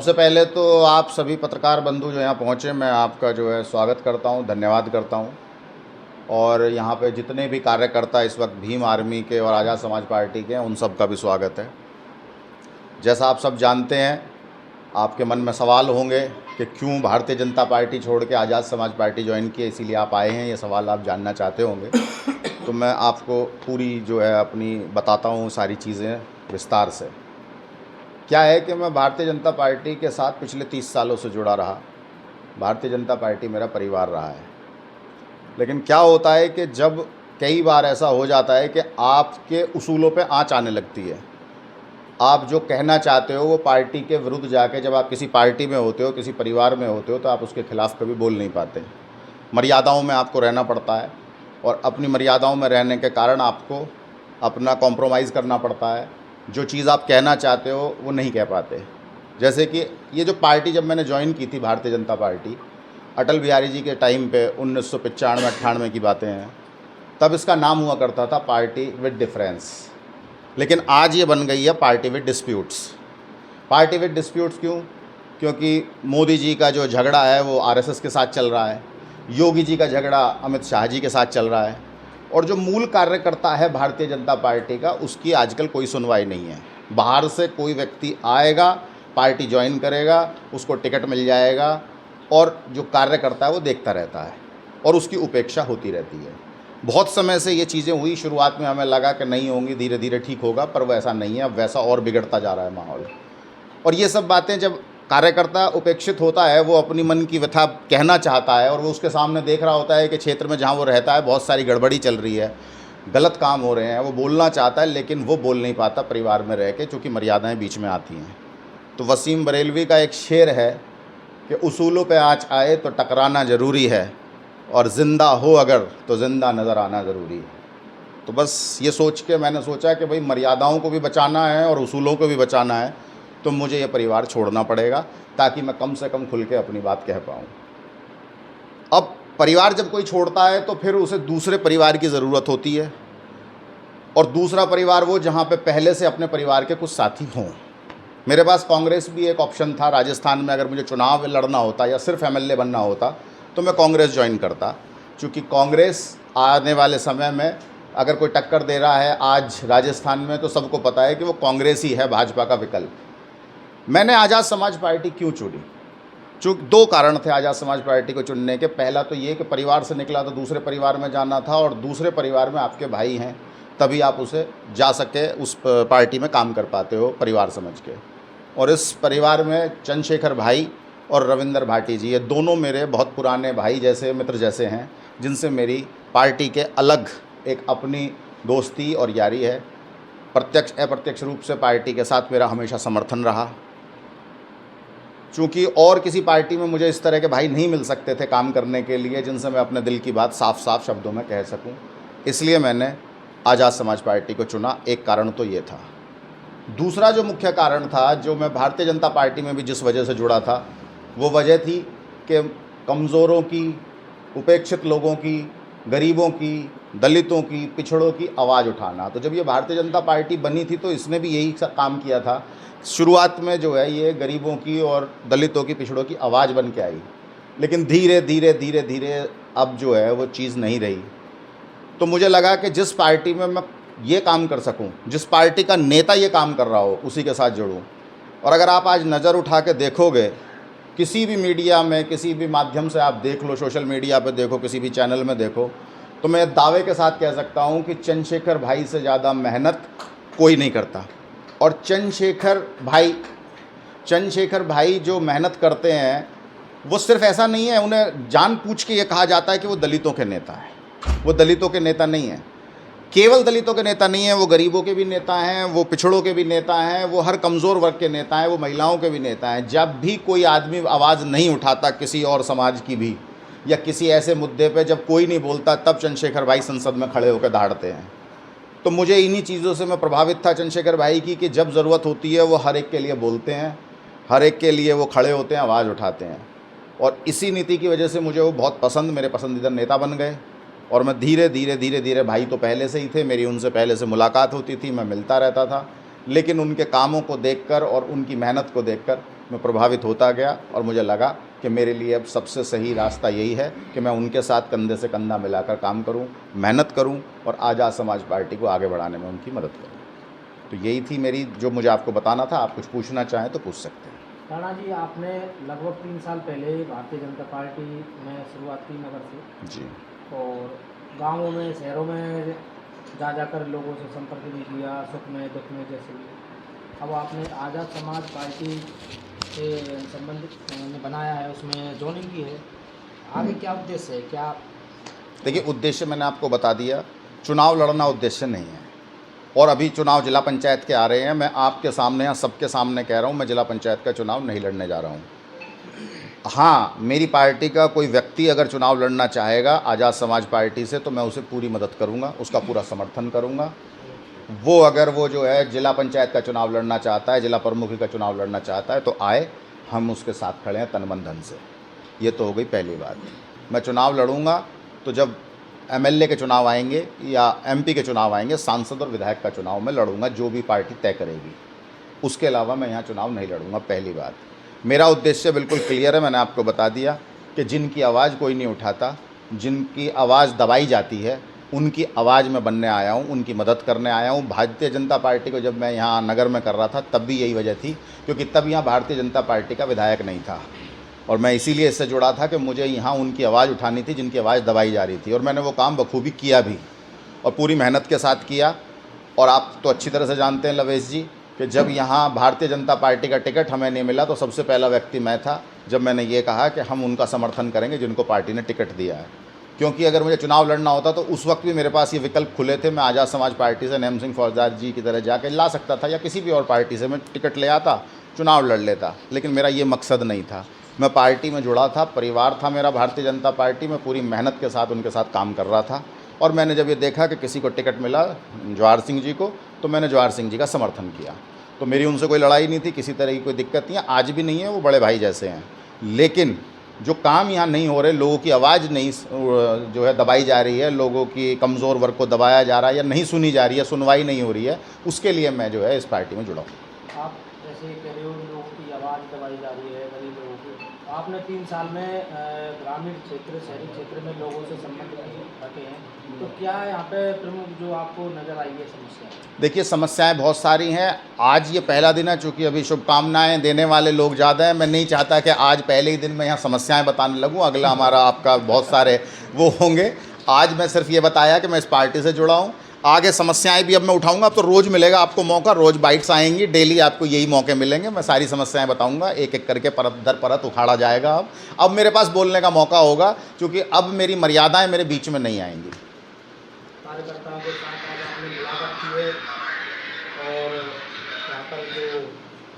सबसे पहले तो आप सभी पत्रकार बंधु जो यहाँ पहुँचे, मैं आपका जो है स्वागत करता हूँ, धन्यवाद करता हूँ। और यहाँ पे जितने भी कार्यकर्ता इस वक्त भीम आर्मी के और आज़ाद समाज पार्टी के हैं, उन सब का भी स्वागत है। जैसा आप सब जानते हैं, आपके मन में सवाल होंगे कि क्यों भारतीय जनता पार्टी छोड़ के आज़ाद समाज पार्टी ज्वाइन की, इसीलिए आप आए हैं, ये सवाल आप जानना चाहते होंगे। तो मैं आपको पूरी जो है अपनी बताता हूँ सारी चीज़ें विस्तार से। क्या है कि मैं भारतीय जनता पार्टी के साथ पिछले 30 सालों से जुड़ा रहा। भारतीय जनता पार्टी मेरा परिवार रहा है। लेकिन क्या होता है कि जब कई बार ऐसा हो जाता है कि आपके उसूलों पे आँच आने लगती है, आप जो कहना चाहते हो वो पार्टी के विरुद्ध जाके, जब आप किसी पार्टी में होते हो, किसी परिवार में होते हो, तो आप उसके खिलाफ़ कभी बोल नहीं पाते। मर्यादाओं में आपको रहना पड़ता है और अपनी मर्यादाओं में रहने के कारण आपको अपना कॉम्प्रोमाइज़ करना पड़ता है। जो चीज़ आप कहना चाहते हो वो नहीं कह पाते। जैसे कि ये जो पार्टी जब मैंने ज्वाइन की थी, भारतीय जनता पार्टी, अटल बिहारी जी के टाइम पे 1995-98 की बातें हैं, तब इसका नाम हुआ करता था पार्टी विद डिफरेंस। लेकिन आज ये बन गई है party with disputes. Party with disputes क्यों? क्योंकि मोदी जी का जो झगड़ा है वो आरएसएस के साथ चल रहा है, योगी जी का झगड़ा अमित शाह जी के साथ चल रहा है, और जो मूल कार्यकर्ता है भारतीय जनता पार्टी का, उसकी आजकल कोई सुनवाई नहीं है। बाहर से कोई व्यक्ति आएगा, पार्टी ज्वाइन करेगा, उसको टिकट मिल जाएगा, और जो कार्यकर्ता है वो देखता रहता है और उसकी उपेक्षा होती रहती है। बहुत समय से ये चीज़ें हुई, शुरुआत में हमें लगा कि नहीं होंगी, धीरे धीरे ठीक होगा, पर वैसा नहीं है। अब वैसा और बिगड़ता जा रहा है माहौल। और ये सब बातें, जब कार्यकर्ता उपेक्षित होता है, वो अपनी मन की व्यथा कहना चाहता है और वो उसके सामने देख रहा होता है कि क्षेत्र में जहाँ वो रहता है बहुत सारी गड़बड़ी चल रही है, गलत काम हो रहे हैं, वो बोलना चाहता है लेकिन वो बोल नहीं पाता परिवार में रह के, चूँकि मर्यादाएं बीच में आती हैं। तो वसीम बरेलवी का एक शेर है कि उसूलों पे आँच आए तो टकराना ज़रूरी है, और ज़िंदा हो अगर तो ज़िंदा नज़र आना ज़रूरी है। तो बस ये सोच के मैंने सोचा कि भाई मर्यादाओं को भी बचाना है और उसूलों को भी बचाना है, तो मुझे ये परिवार छोड़ना पड़ेगा, ताकि मैं कम से कम खुल के अपनी बात कह पाऊँ। अब परिवार जब कोई छोड़ता है तो फिर उसे दूसरे परिवार की ज़रूरत होती है, और दूसरा परिवार वो जहाँ पे पहले से अपने परिवार के कुछ साथी हों। मेरे पास कांग्रेस भी एक ऑप्शन था। राजस्थान में अगर मुझे चुनाव लड़ना होता या सिर्फ एमएलए बनना होता तो मैं कांग्रेस ज्वाइन करता, क्योंकि कांग्रेस आने वाले समय में अगर कोई टक्कर दे रहा है आज राजस्थान में, तो सबको पता है कि वो कांग्रेस ही है भाजपा का विकल्प। मैंने आज़ाद समाज पार्टी क्यों चुनी? चूँकि दो कारण थे आज़ाद समाज पार्टी को चुनने के। पहला तो ये कि परिवार से निकला तो दूसरे परिवार में जाना था, और दूसरे परिवार में आपके भाई हैं, तभी आप उसे जा सके, उस पार्टी में काम कर पाते हो परिवार समझ के। और इस परिवार में चंद्रशेखर भाई और रविंदर भाटी जी, ये दोनों मेरे बहुत पुराने भाई जैसे, मित्र जैसे हैं, जिनसे मेरी पार्टी के अलग एक अपनी दोस्ती और यारी है। प्रत्यक्ष अप्रत्यक्ष रूप से पार्टी के साथ मेरा हमेशा समर्थन रहा। चूँकि और किसी पार्टी में मुझे इस तरह के भाई नहीं मिल सकते थे काम करने के लिए, जिनसे मैं अपने दिल की बात साफ साफ शब्दों में कह सकूं, इसलिए मैंने आज़ाद समाज पार्टी को चुना। एक कारण तो ये था। दूसरा जो मुख्य कारण था, जो मैं भारतीय जनता पार्टी में भी जिस वजह से जुड़ा था, वो वजह थी कि कमज़ोरों की, उपेक्षित लोगों की, गरीबों की, दलितों की, पिछड़ों की आवाज़ उठाना। तो जब ये भारतीय जनता पार्टी बनी थी तो इसने भी यही काम किया था। शुरुआत में जो है ये गरीबों की और दलितों की, पिछड़ों की आवाज़ बन के आई, लेकिन धीरे धीरे धीरे धीरे अब जो है वो चीज़ नहीं रही। तो मुझे लगा कि जिस पार्टी में मैं ये काम कर सकूं, जिस पार्टी का नेता ये काम कर रहा हो, उसी के साथ जुड़ूं। और अगर आप आज नज़र उठा के देखोगे, किसी भी मीडिया में, किसी भी माध्यम से आप देख लो, सोशल मीडिया पे देखो, किसी भी चैनल में देखो, तो मैं दावे के साथ कह सकता हूं कि चंद्रशेखर भाई से ज़्यादा मेहनत कोई नहीं करता। और चंद्रशेखर भाई जो मेहनत करते हैं, वो सिर्फ ऐसा नहीं है, उन्हें जानबूझ के ये कहा जाता है कि वो दलितों के नेता हैं। वो दलितों के नेता नहीं हैं, केवल दलितों के नेता नहीं हैं, वो गरीबों के भी नेता हैं, वो पिछड़ों के भी नेता हैं, वो हर कमज़ोर वर्ग के नेता हैं, वो महिलाओं के भी नेता हैं। जब भी कोई आदमी आवाज़ नहीं उठाता किसी और समाज की भी, या किसी ऐसे मुद्दे पे जब कोई नहीं बोलता, तब चंद्रशेखर भाई संसद में खड़े होकर दहाड़ते हैं। तो मुझे इन्हीं चीज़ों से मैं प्रभावित था चंद्रशेखर भाई की, कि जब ज़रूरत होती है वो हर एक के लिए बोलते हैं, हर एक के लिए वो खड़े होते हैं, आवाज़ उठाते हैं। और इसी नीति की वजह से मुझे वो बहुत पसंद, मेरे पसंदीदा नेता बन गए। और मैं धीरे धीरे धीरे धीरे, भाई तो पहले से ही थे, मेरी उनसे पहले से मुलाकात होती थी, मैं मिलता रहता था, लेकिन उनके कामों को देखकर और उनकी मेहनत को देखकर मैं प्रभावित होता गया और मुझे लगा कि मेरे लिए अब सबसे सही रास्ता यही है कि मैं उनके साथ कंधे से कंधा मिलाकर काम करूं, मेहनत करूं और आज़ाद समाज पार्टी को आगे बढ़ाने में उनकी मदद करूं। तो यही थी मेरी जो मुझे आपको बताना था। आप कुछ पूछना चाहें तो पूछ सकते हैं। राणा जी, आपने लगभग 3 साल पहले भारतीय जनता पार्टी में शुरुआत की नगर से, जी और गांवों में, शहरों में जा जाकर लोगों से संपर्क भी किया, सुख में दुख में जैसे भी। अब आपने आज़ाद समाज पार्टी से संबंधित में बनाया है, उसमें ज्वाइनिंग की है। आगे क्या उद्देश्य है, क्या? देखिए, उद्देश्य मैंने आपको बता दिया, चुनाव लड़ना उद्देश्य नहीं है। और अभी चुनाव जिला पंचायत के आ रहे हैं। मैं आपके सामने या सबके सामने कह रहा हूँ, मैं जिला पंचायत का चुनाव नहीं लड़ने जा रहा हूँ। हाँ, मेरी पार्टी का कोई व्यक्ति अगर चुनाव लड़ना चाहेगा आज़ाद समाज पार्टी से, तो मैं उसे पूरी मदद करूँगा, उसका पूरा समर्थन करूँगा। वो अगर वो जो है जिला पंचायत का चुनाव लड़ना चाहता है, जिला प्रमुखी का चुनाव लड़ना चाहता है, तो आए, हम उसके साथ खड़े हैं तन मन धन से। ये तो हो गई पहली बात। मैं चुनाव लड़ूंगा तो जब एमएलए के चुनाव आएंगे या एमपी के चुनाव आएंगे, सांसद और विधायक का चुनाव मैं लड़ूंगा, जो भी पार्टी तय करेगी। उसके अलावा मैं यहाँ चुनाव नहीं लड़ूंगा। पहली बात, मेरा उद्देश्य बिल्कुल क्लियर है, मैंने आपको बता दिया कि जिनकी आवाज़ कोई नहीं उठाता, जिनकी आवाज़ दबाई जाती है, उनकी आवाज़ में बनने आया हूँ, उनकी मदद करने आया हूँ। भारतीय जनता पार्टी को जब मैं यहाँ नगर में कर रहा था तब भी यही वजह थी, क्योंकि तब यहाँ भारतीय जनता पार्टी का विधायक नहीं था, और मैं इसीलिए इससे जुड़ा था कि मुझे यहाँ उनकी आवाज़ उठानी थी जिनकी आवाज़ दबाई जा रही थी। और मैंने वो काम बखूबी किया भी, और पूरी मेहनत के साथ किया। और आप तो अच्छी तरह से जानते हैं लवेश जी कि जब यहाँ भारतीय जनता पार्टी का टिकट हमें नहीं मिला तो सबसे पहला व्यक्ति मैं था, जब मैंने ये कहा कि हम उनका समर्थन करेंगे जिनको पार्टी ने टिकट दिया है। क्योंकि अगर मुझे चुनाव लड़ना होता तो उस वक्त भी मेरे पास ये विकल्प खुले थे। मैं आज़ाद समाज पार्टी से नैम सिंह फौजदार जी की तरह जाके ला सकता था, या किसी भी और पार्टी से मैं टिकट ले आता, चुनाव लड़ लेता, लेकिन मेरा ये मकसद नहीं था। मैं पार्टी में जुड़ा था, परिवार था मेरा भारतीय जनता पार्टी में, पूरी मेहनत के साथ उनके साथ काम कर रहा था। और मैंने जब ये देखा कि किसी को टिकट मिला जवाहर सिंह जी को, तो मैंने जवाहर सिंह जी का समर्थन किया। तो मेरी उनसे कोई लड़ाई नहीं थी, किसी तरह की कोई दिक्कत नहीं है, आज भी नहीं है, वो बड़े भाई जैसे हैं। लेकिन जो काम यहाँ नहीं हो रहे, लोगों की आवाज़ नहीं जो है दबाई जा रही है, लोगों की कमज़ोर वर्ग को दबाया जा रहा है या नहीं सुनी जा रही है, सुनवाई नहीं हो रही है, उसके लिए मैं जो है इस पार्टी में जुड़ा हूँ। आप जैसे कह रहे हो लोगों की आवाज़ दबाई जा रही है, गरीब लोगों की, आपने 3 साल में ग्रामीण क्षेत्र, शहरी क्षेत्र में लोगों से संबंध रखे हैं, तो क्या यहाँ पे प्रमुख जो आपको नज़र आई है समस्या? देखिए, समस्याएं बहुत सारी हैं। आज ये पहला दिन है, चूँकि अभी शुभकामनाएं देने वाले लोग ज़्यादा हैं। मैं नहीं चाहता कि आज पहले ही दिन में यहाँ समस्याएं बताने लगूँ, अगला हमारा आपका बहुत सारे वो होंगे। आज मैं सिर्फ ये बताया कि मैं इस पार्टी से जुड़ा हूँ। आगे समस्याएं भी अब मैं उठाऊंगा। अब तो रोज़ मिलेगा आपको मौका, रोज़ बाइट्स आएंगी, डेली आपको यही मौके मिलेंगे। मैं सारी समस्याएं बताऊंगा, एक एक करके परत दर परत उखाड़ा जाएगा। अब मेरे पास बोलने का मौका होगा, क्योंकि अब मेरी मर्यादाएं मेरे बीच में नहीं आएंगी। कार्यकर्ताओं के साथ आज आपने मुलाकात की है, और यहाँ पर जो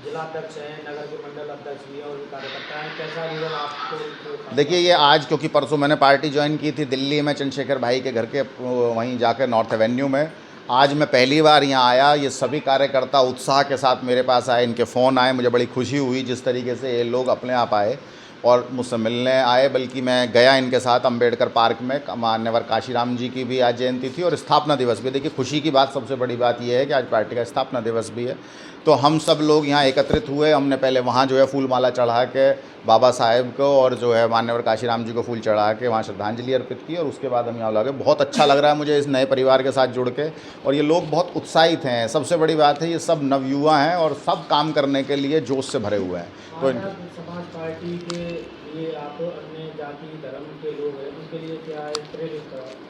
जिला अध्यक्ष हैं, नगर के मंडल अध्यक्ष भी हैं और भी कार्यकर्ता हैं, कैसा रिजल्ट आपको? देखिए, ये आज, क्योंकि परसों मैंने पार्टी ज्वाइन की थी दिल्ली में, चंद्रशेखर भाई के घर के वहीं जाकर नॉर्थ एवेन्यू में। आज मैं पहली बार यहाँ आया। ये सभी कार्यकर्ता उत्साह के साथ मेरे पास आए, इनके फ़ोन आए, मुझे बड़ी खुशी हुई जिस तरीके से ये लोग अपने आप आए और मुझसे मिलने आए। बल्कि मैं गया इनके साथ अम्बेडकर पार्क में, मान्यवर काशीराम जी की भी आज जयंती थी और स्थापना दिवस भी। देखिए, खुशी की बात, सबसे बड़ी बात यह है कि आज पार्टी का स्थापना दिवस भी है। तो हम सब लोग यहाँ एकत्रित हुए। हमने पहले वहाँ जो है फूल माला चढ़ा के बाबा साहेब को और जो है मान्यवर काशीराम जी को फूल चढ़ा के वहाँ श्रद्धांजलि अर्पित की, और उसके बाद हम यहाँ लगे। बहुत अच्छा लग रहा है मुझे इस नए परिवार के साथ जुड़ के, और ये लोग बहुत उत्साहित हैं। सबसे बड़ी बात है, ये सब नवयुवा हैं और सब काम करने के लिए जोश से भरे हुए हैं। तो समाज पार्टी के लिए आप अन्य जाति धर्म के लोग हैं, उनके लिए क्या है प्रेरित चाहिए?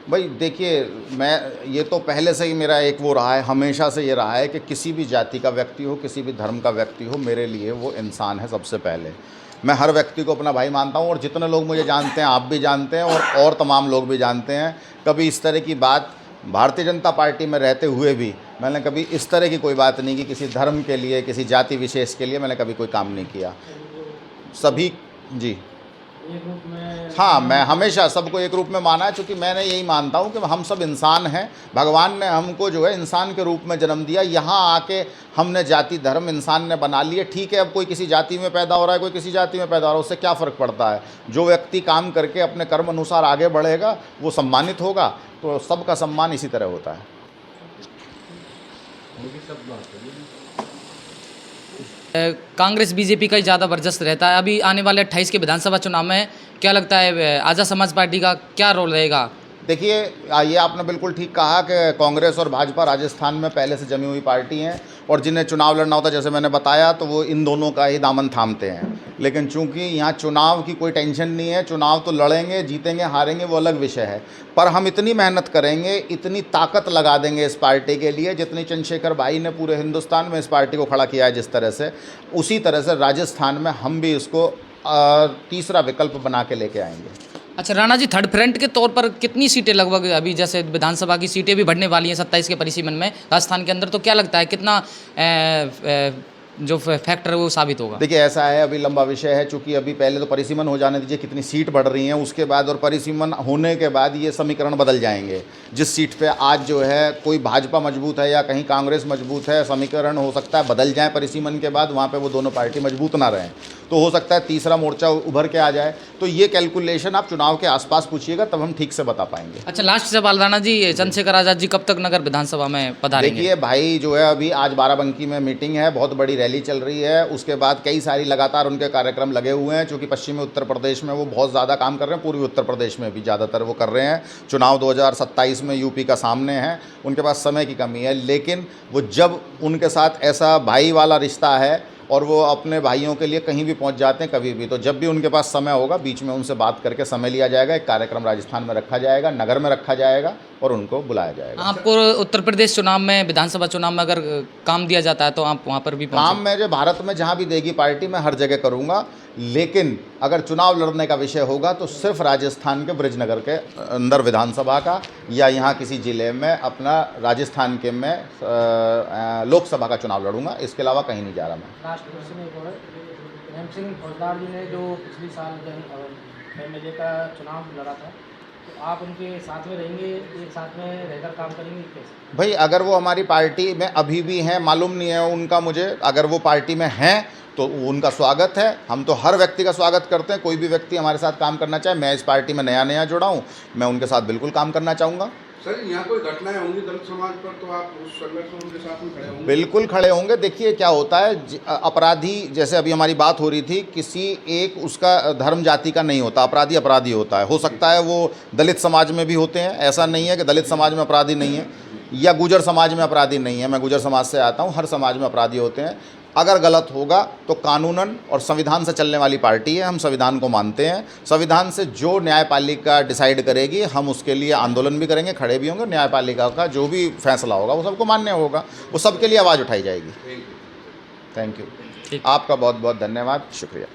भाई देखिए, मैं ये तो पहले से ही मेरा एक वो रहा है, हमेशा से ये रहा है कि किसी भी जाति का व्यक्ति हो, किसी भी धर्म का व्यक्ति हो, मेरे लिए वो इंसान है सबसे पहले। मैं हर व्यक्ति को अपना भाई मानता हूँ, और जितने लोग मुझे जानते हैं, आप भी जानते हैं और तमाम लोग भी जानते हैं। कभी इस तरह की बात भारतीय जनता पार्टी में रहते हुए भी मैंने कभी इस तरह की कोई बात नहीं की, किसी धर्म के लिए, किसी जाति विशेष के लिए मैंने कभी कोई काम नहीं किया। सभी जी, एक रूप में, हाँ, मैं हमेशा सबको एक रूप में माना है, क्योंकि मैंने यही मानता हूँ कि हम सब इंसान हैं। भगवान ने हमको जो है इंसान के रूप में जन्म दिया। यहाँ आके हमने जाति धर्म इंसान ने बना लिए। ठीक है, अब कोई किसी जाति में पैदा हो रहा है, कोई किसी जाति में पैदा हो रहा है, उससे क्या फ़र्क पड़ता है? जो व्यक्ति काम करके अपने कर्म अनुसार आगे बढ़ेगा वो सम्मानित होगा। तो सबका सम्मान इसी तरह होता है। कांग्रेस बीजेपी का ही ज़्यादा बर्जस्त रहता है। अभी आने वाले 28 के विधानसभा चुनाव में क्या लगता है आज़ाद समाज पार्टी का क्या रोल रहेगा? देखिए, ये आपने बिल्कुल ठीक कहा कि कांग्रेस और भाजपा राजस्थान में पहले से जमी हुई पार्टी हैं और जिन्हें चुनाव लड़ना होता है, जैसे मैंने बताया, तो वो इन दोनों का ही दामन थामते हैं। लेकिन चूंकि यहाँ चुनाव की कोई टेंशन नहीं है, चुनाव तो लड़ेंगे, जीतेंगे हारेंगे वो अलग विषय है, पर हम इतनी मेहनत करेंगे, इतनी ताकत लगा देंगे इस पार्टी के लिए, जितनी चंद्रशेखर भाई ने पूरे हिंदुस्तान में इस पार्टी को खड़ा किया है जिस तरह से, उसी तरह से राजस्थान में हम भी इसको तीसरा विकल्प बना के लेके आएंगे। अच्छा राणा जी, थर्ड फ्रंट के तौर पर कितनी सीटें लगभग, अभी जैसे विधानसभा की सीटें भी बढ़ने वाली हैं 27 के परिसीमन में राजस्थान के अंदर, तो क्या लगता है कितना जो फैक्टर है वो साबित होगा? देखिए, ऐसा है, अभी लंबा विषय है, चूंकि अभी पहले तो परिसीमन हो जाने दीजिए, कितनी सीट बढ़ रही हैं उसके बाद, और परिसीमन होने के बाद ये समीकरण बदल जाएंगे। जिस सीट पे आज जो है कोई भाजपा मजबूत है या कहीं कांग्रेस मजबूत है, समीकरण हो सकता है बदल जाए परिसीमन के बाद, वहाँ पे वो दोनों पार्टी मजबूत ना रहें, तो हो सकता है तीसरा मोर्चा उभर के आ जाए। तो ये कैलकुलेशन आप चुनाव के आसपास पूछिएगा, तब हम ठीक से बता पाएंगे। अच्छा, लास्ट सवाल राणा जी, चंद्रशेखर आज़ाद जी कब तक नगर विधानसभा में पधारेंगे? देखिए भाई, जो है अभी आज बाराबंकी में मीटिंग है, बहुत बड़ी रैली चल रही है, उसके बाद कई सारी लगातार उनके कार्यक्रम लगे हुए हैं, क्योंकि पश्चिमी उत्तर प्रदेश में वो बहुत ज़्यादा काम कर रहे हैं, पूर्वी उत्तर प्रदेश में भी ज़्यादातर वो कर रहे हैं। चुनाव 2027 में यूपी का सामने है, उनके पास समय की कमी है, लेकिन वो जब उनके साथ ऐसा भाई वाला रिश्ता है और वो अपने भाइयों के लिए कहीं भी पहुंच जाते हैं कभी भी, तो जब भी उनके पास समय होगा बीच में उनसे बात करके समय लिया जाएगा, एक कार्यक्रम राजस्थान में रखा जाएगा, नगर में रखा जाएगा और उनको बुलाया जाएगा। आपको उत्तर प्रदेश चुनाव में, विधानसभा चुनाव में अगर काम दिया जाता है तो आप वहाँ पर भी काम मैं जो भारत में जहाँ भी देगी पार्टी में हर जगह करूँगा, लेकिन अगर चुनाव लड़ने का विषय होगा तो सिर्फ राजस्थान के ब्रिजनगर के अंदर विधानसभा का, या यहाँ किसी ज़िले में अपना राजस्थान के में लोकसभा का चुनाव लड़ूंगा, इसके अलावा कहीं नहीं जा रहा मैं। लास्ट क्वेश्चन एक और है, प्रेम सिंह फौजदार जी ने जो पिछली साल MLA का चुनाव लड़ा था, तो आप उनके साथ में रहेंगे, एक साथ में रहकर काम करेंगे कैसे? भाई, अगर वो हमारी पार्टी में अभी भी हैं, मालूम नहीं है उनका मुझे, अगर वो पार्टी में हैं तो उनका स्वागत है। हम तो हर व्यक्ति का स्वागत करते हैं, कोई भी व्यक्ति हमारे साथ काम करना चाहे। मैं इस पार्टी में नया जुड़ा हूँ, मैं उनके साथ बिल्कुल काम करना चाहूँगा। सर, यहाँ कोई घटनाएं होंगी दलित समाज पर, तो आप उस संघर्ष में उनके साथ में खड़े होंगे? बिल्कुल खड़े होंगे। देखिए क्या होता है, अपराधी, जैसे अभी हमारी बात हो रही थी, किसी एक उसका धर्म जाति का नहीं होता, अपराधी अपराधी होता है। हो सकता है वो दलित समाज में भी होते हैं, ऐसा नहीं है कि दलित समाज में अपराधी नहीं है, या गुजर समाज में अपराधी नहीं है। मैं गुजर समाज से आता हूँ, हर समाज में अपराधी होते हैं। अगर गलत होगा तो कानूनन और संविधान से चलने वाली पार्टी है, हम संविधान को मानते हैं। संविधान से जो न्यायपालिका डिसाइड करेगी, हम उसके लिए आंदोलन भी करेंगे, खड़े भी होंगे। न्यायपालिका का जो भी फैसला होगा वो सबको मान्य होगा, वो सबके लिए आवाज़ उठाई जाएगी। Thank you. आपका बहुत बहुत धन्यवाद, शुक्रिया।